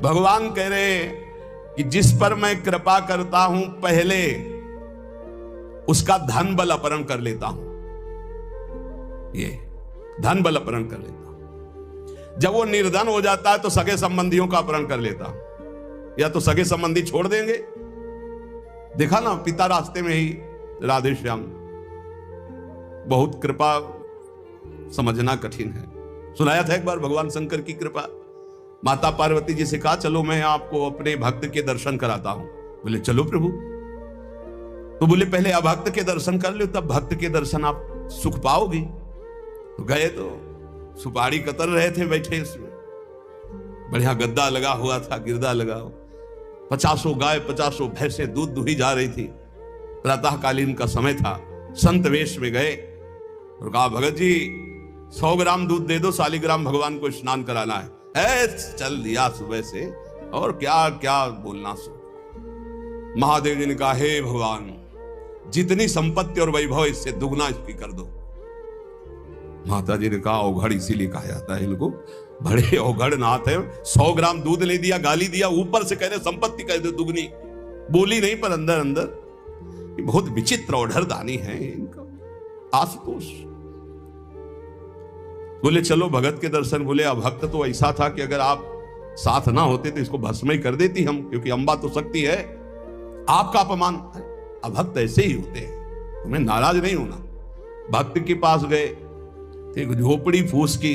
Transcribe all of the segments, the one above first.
भगवान कह रहे हैं कि जिस पर मैं कृपा करता हूं पहले उसका धन बल अपहरण कर लेता हूं। ये धन बल अपहरण कर लेता हूं। जब वो निर्धन हो जाता है तो सगे संबंधियों का अपहरण कर लेता हूं, या तो सगे संबंधी छोड़ देंगे। देखा ना पिता रास्ते में ही राधे श्याम। बहुत कृपा समझना कठिन है। सुनाया था एक बार भगवान शंकर की कृपा। माता पार्वती जी से कहा चलो मैं आपको अपने भक्त के दर्शन कराता हूं। बोले चलो प्रभु। तो बोले पहले अभक्त के दर्शन कर लो, तब भक्त के दर्शन आप सुख पाओगे। तो गए तो सुपारी कतर रहे थे बैठे, इसमें बढ़िया गद्दा लगा हुआ था, गिरदा लगा हुआ, 50 गाय 50 भैंसे दूध दुही जा रही थी। प्रातःकालीन का समय था। संत वेश में गए और कहा भगत जी 100 ग्राम दूध दे दो, शालिग्राम भगवान को स्नान कराना है। चल दिया सुबह से, और क्या क्या बोलना सो। महादेव जी ने कहा हे भगवान जितनी संपत्ति और वैभव इससे दुगना इसकी कर दो। माता जी ने कहा औघड़ इसीलिए कहा जाता है इनको, बड़े औघड़ नाथ है। 100 ग्राम दूध ले दिया, गाली दिया, ऊपर से कह रहे संपत्ति कह दो दुगनी। बोली नहीं पर अंदर अंदर बहुत विचित्र औढ़र दानी है इनका। आशुतोष बोले चलो भगत के दर्शन। बोले अभक्त तो ऐसा था कि अगर आप साथ ना होते तो इसको भस्म ही कर देती हम, क्योंकि अंबा तो शक्ति है। आपका अपमान। अभक्त ऐसे ही होते हैं, तुम्हें नाराज नहीं होना। भक्त के पास गए, एक झोपड़ी फूस की,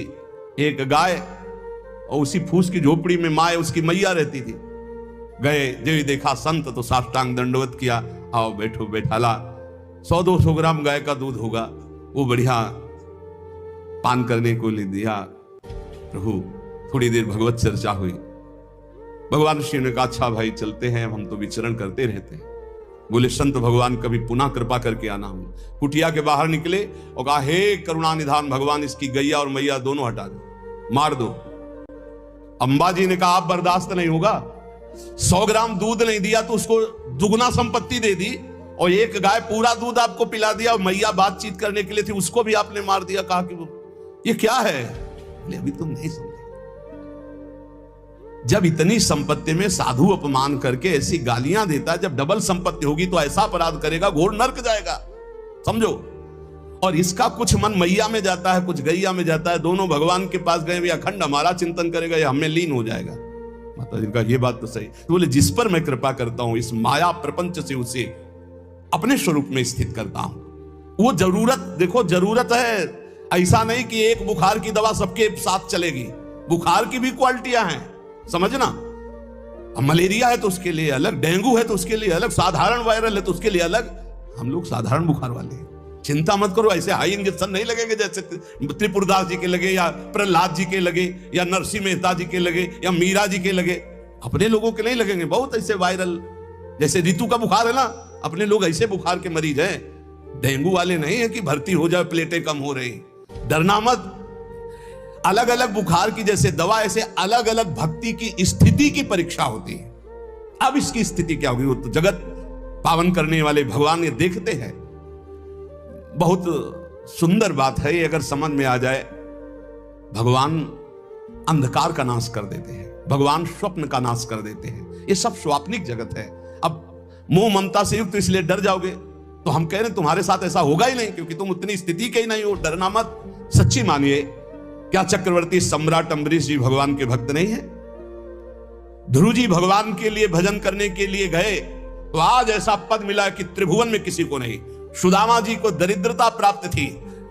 एक गाय, और उसी फूस की झोपड़ी में माँ उसकी मैया रहती थी। गए जो देखा संत तो साष्टांग दंडवत किया, आओ बैठो बैठाला। 100-200 ग्राम गाय का दूध होगा, वो बढ़िया पान करने को ले दिया। प्रभु थोड़ी देर भगवत चर्चा हुई। भगवान श्री ने कहा अच्छा भाई चलते हैं, हम तो विचरण करते रहते हैं। बोले संत भगवान कभी पुनः कृपा करके आना। हम कुटिया के बाहर निकले और कहा हे करुणा निधान भगवान इसकी गैया और मैया दोनों हटा दो, मार दो। अंबा जी ने कहा आप बर्दाश्त नहीं होगा। 100 ग्राम दूध नहीं दिया तो उसको दुगना संपत्ति दे दी, और एक गाय पूरा दूध आपको पिला दिया, और मैया बातचीत करने के लिए थी उसको भी आपने मार दिया। कहा कि ये क्या है? अभी तुम नहीं समझे। जब इतनी संपत्ति में साधु अपमान करके ऐसी गालियां देता, जब डबल संपत्ति होगी तो ऐसा अपराध करेगा घोर नरक जाएगा, समझो। और इसका कुछ मन मैया में जाता है, कुछ गैया में जाता है। दोनों भगवान के पास गए, अखंड हमारा चिंतन करेगा या हमें लीन हो जाएगा। माता जी का ये बात तो सही। तो बोले जिस पर मैं कृपा करता हूं इस माया प्रपंच से उसे अपने स्वरूप में स्थित करता हूं। वो जरूरत देखो, जरूरत है। ऐसा नहीं कि एक बुखार की दवा सबके साथ चलेगी। बुखार की भी क्वालिटियां हैं, समझना। मलेरिया है तो उसके लिए अलग, डेंगू है तो उसके लिए अलग, साधारण वायरल है तो उसके लिए अलग। हम लोग साधारण बुखार वाले हैं, चिंता मत करो। ऐसे हाई इंजेक्शन नहीं लगेंगे जैसे त्रिपुरदास जी के लगे, या प्रहलाद जी के लगे, या नरसिंह मेहता जी के लगे, या मीरा जी के लगे। अपने लोगों के नहीं लगेंगे। बहुत ऐसे वायरल, जैसे ऋतु का बुखार है ना, अपने लोग ऐसे बुखार के मरीज हैं। डेंगू वाले नहीं है कि भर्ती हो जाए, प्लेटें कम हो रही। डरना मत। अलग अलग बुखार की जैसे दवा, ऐसे अलग अलग भक्ति की स्थिति की परीक्षा होती है। अब इसकी स्थिति क्या होगी वो तो जगत पावन करने वाले भगवान ये देखते हैं। बहुत सुंदर बात है ये, अगर समझ में आ जाए। भगवान अंधकार का नाश कर देते हैं, भगवान स्वप्न का नाश कर देते हैं। ये सब स्वाप्निक जगत है। अब मोह ममता से युक्त इसलिए डर जाओगे तो हम कह रहे हैं तुम्हारे साथ ऐसा होगा ही नहीं, क्योंकि तुम उतनी स्थिति के ही नहीं हो। डरना मत, सच्ची मानिए। क्या चक्रवर्ती सम्राट अम्बरीश जी भगवान के भक्त नहीं है? ध्रुव जी भगवान के लिए भजन करने के लिए गए तो आज ऐसा पद मिला कि त्रिभुवन में किसी को नहीं। सुदामा जी को दरिद्रता प्राप्त थी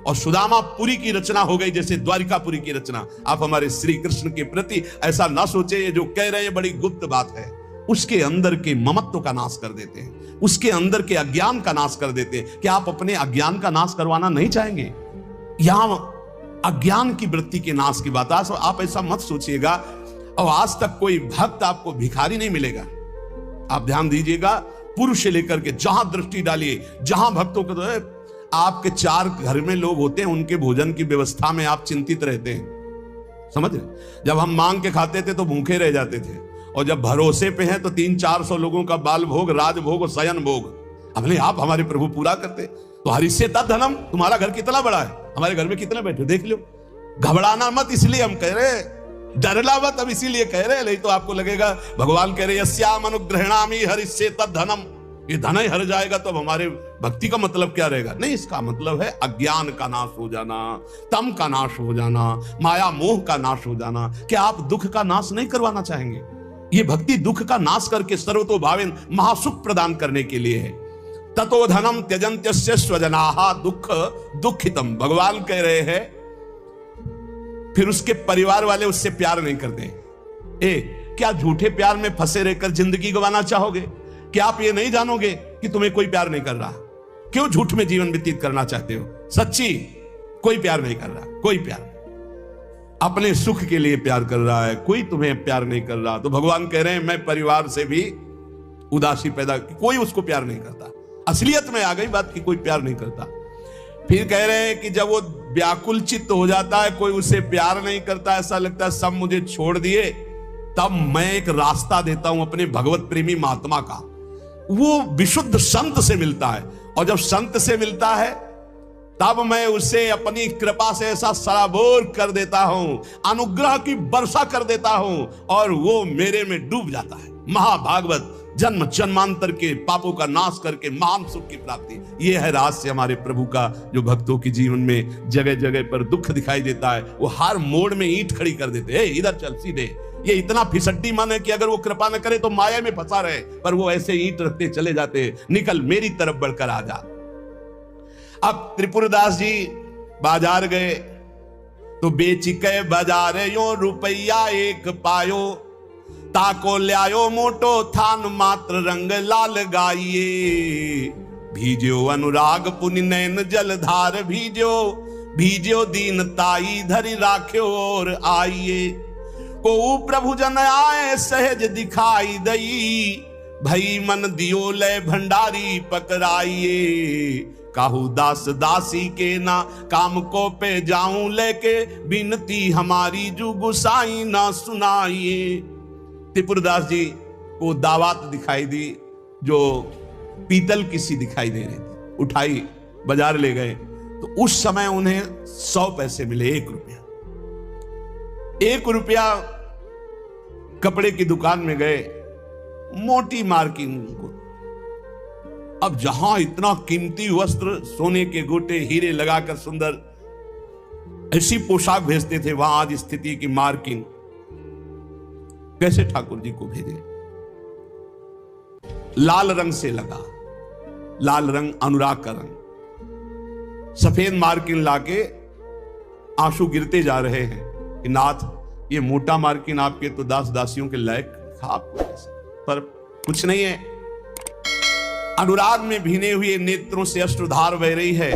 और सुदामापुरी की रचना हो गई, जैसे द्वारिकापुरी की रचना। आप हमारे श्री कृष्ण के प्रति ऐसा ना सोचे, ये जो कह रहे हैं बड़ी गुप्त बात है। उसके अंदर के ममत्व का नाश कर देते हैं, उसके अंदर के अज्ञान का नाश कर देते हैं। क्या आप अपने अज्ञान का नाश करवाना नहीं चाहेंगे? यहां अज्ञान की वृत्ति के नाश की बात। आप ऐसा मत सोचिएगा। और आज तक कोई भक्त आपको भिखारी नहीं मिलेगा। आप ध्यान दीजिएगा, पुरुष से लेकर के जहां दृष्टि डालिए, जहां भक्तों को आपके 4 घर में लोग होते हैं, उनके भोजन की व्यवस्था में आप चिंतित रहते हैं, समझ रहे? जब हम मांग के खाते थे तो भूखे रह जाते थे, और जब भरोसे पे हैं तो 300-400 लोगों का बाल भोग, राज भोग और शयन भोग अपने आप हमारे प्रभु पूरा करते। तो हरिष्य धनम, तुम्हारा घर कितना बड़ा है, हमारे घर में कितने बैठे देख लो। घबराना मत, इसलिए हम कह रहे डरला मत, अब इसीलिए कह रहे हैं, नहीं तो आपको लगेगा भगवान कह रहे यस्याम अनुग्रहणामि हरिष्ये तद्धनम, ये धन ही हर जाएगा तो अब हमारे भक्ति का मतलब क्या रहेगा? नहीं, इसका मतलब है अज्ञान का नाश हो जाना, तम का नाश हो जाना, माया मोह का नाश हो जाना। क्या आप दुख का नाश नहीं करवाना चाहेंगे? ये भक्ति दुख का नाश करके सर्वतोभावेन महासुख प्रदान करने के लिए है। ततो धनम त्यजन्त्यस्य स्वजनाः दुख दुखितम, भगवान कह रहे हैं फिर उसके परिवार वाले उससे प्यार नहीं करते। क्या झूठे प्यार में फंसे रहकर जिंदगी गंवाना चाहोगे? क्या आप ये नहीं जानोगे कि तुम्हें कोई प्यार नहीं कर रहा? क्यों झूठ में जीवन व्यतीत करना चाहते हो? सच्ची कोई प्यार नहीं कर रहा, कोई प्यार, अपने सुख के लिए प्यार कर रहा है, कोई तुम्हें प्यार नहीं कर रहा। तो भगवान कह रहे हैं मैं परिवार से भी उदासी पैदा, कोई उसको प्यार नहीं करता। असलियत में आ गई बात कि कोई प्यार नहीं करता। फिर कह रहे हैं कि जब वो व्याकुल चित्त हो जाता है, कोई उसे प्यार नहीं करता, ऐसा लगता है सब मुझे छोड़ दिए, तब मैं एक रास्ता देता हूं अपने भगवत प्रेमी महात्मा का। वो विशुद्ध संत से मिलता है, और जब संत से मिलता है तब मैं उसे अपनी कृपा से ऐसा सराबोर कर देता हूं, अनुग्रह की वर्षा कर देता हूं, और वो मेरे में डूब जाता है। महाभागवत, जन्म जन्मांतर के पापों का नाश करके महान सुख की प्राप्ति। यह है रहस्य हमारे प्रभु का, जो भक्तों के जीवन में जगह जगह पर दुख दिखाई देता है, वो हर मोड़ में ईंट खड़ी कर देते हैं, इधर चल सीधे। ये इतना फिसड्डी मन है कि अगर वो कृपा न करे तो माया में फंसा रहे, पर वो ऐसे ईंट रखते चले जाते हैं, निकल मेरी तरफ बढ़कर आ जा। अब त्रिपुरदास जी बाजार गए तो बेच के बाजार यो रुपया एक पायो, ताको ल्यायो मोटो थान मात्र रंग लाल गाइए, भीजो अनुराग पुनि नैन जलधार भीजो, भीजो दीन ताई धरि राख्यो और आइए, को प्रभु जन आए सहज दिखाई दई, भई मन दियो ले भंडारी पकड़ाइए, काहू दास दासी के ना काम को पे जाऊं लेके, बिनती हमारी जू गुसाई ना सुनाइए। त्रिपुरदास जी को दावत दिखाई दी जो पीतल की सी दिखाई दे रही थी, उठाई बाजार ले गए तो उस समय उन्हें 100 पैसे मिले, 1 रुपया। 1 रुपया कपड़े की दुकान में गए, मोटी मार्किंग को। अब जहां इतना कीमती वस्त्र, सोने के गोटे, हीरे लगाकर सुंदर ऐसी पोशाक भेजते थे, वहां आज स्थिति की मार्किंग। कैसे ठाकुर जी को भेजे? लाल रंग से लगा, लाल रंग अनुराग का रंग, सफेद मार्किन लाके आंसू गिरते जा रहे हैं कि नाथ ये मोटा मार्किन आपके तो दास दासियों के लायक था, पर कुछ नहीं है। अनुराग में भीने हुए नेत्रों से अश्रुधार बह रही है।